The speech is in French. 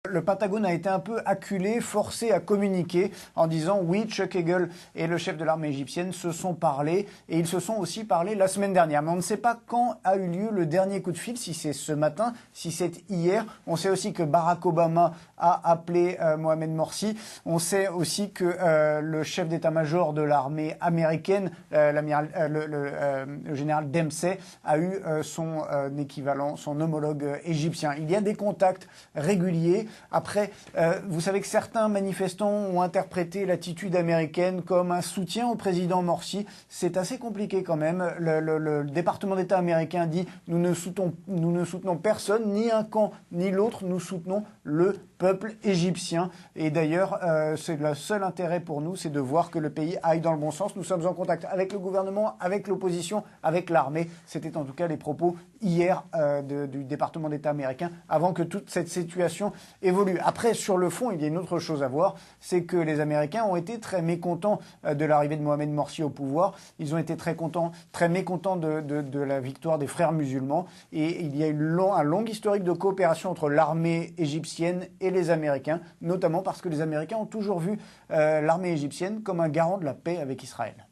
Le Pentagone a été un peu acculé, forcé à communiquer en disant oui, Chuck Hagel et le chef de l'armée égyptienne se sont parlé et ils se sont aussi parlé la semaine dernière. Mais on ne sait pas quand a eu lieu le dernier coup de fil, si c'est ce matin, si c'est hier. On sait aussi que Barack Obama a appelé Mohamed Morsi. On sait aussi que le chef d'état-major de l'armée américaine, le général Dempsey, a eu son équivalent, son homologue égyptien. Il y a des contacts réguliers. Après, vous savez que certains manifestants ont interprété l'attitude américaine comme un soutien au président Morsi. C'est assez compliqué quand même. Le département d'État américain dit nous ne soutenons personne, ni un camp ni l'autre. Nous soutenons le peuple égyptien. Et d'ailleurs, c'est le seul intérêt pour nous, c'est de voir que le pays aille dans le bon sens. Nous sommes en contact avec le gouvernement, avec l'opposition, avec l'armée. C'était en tout cas les propos hier du département d'État américain avant que toute cette situation évolue. Après, sur le fond, il y a une autre chose à voir, c'est que les Américains ont été très mécontents de l'arrivée de Mohamed Morsi au pouvoir. Ils ont été très mécontents de la victoire des frères musulmans. Et il y a un long historique de coopération entre l'armée égyptienne et les Américains, notamment parce que les Américains ont toujours vu l'armée égyptienne comme un garant de la paix avec Israël.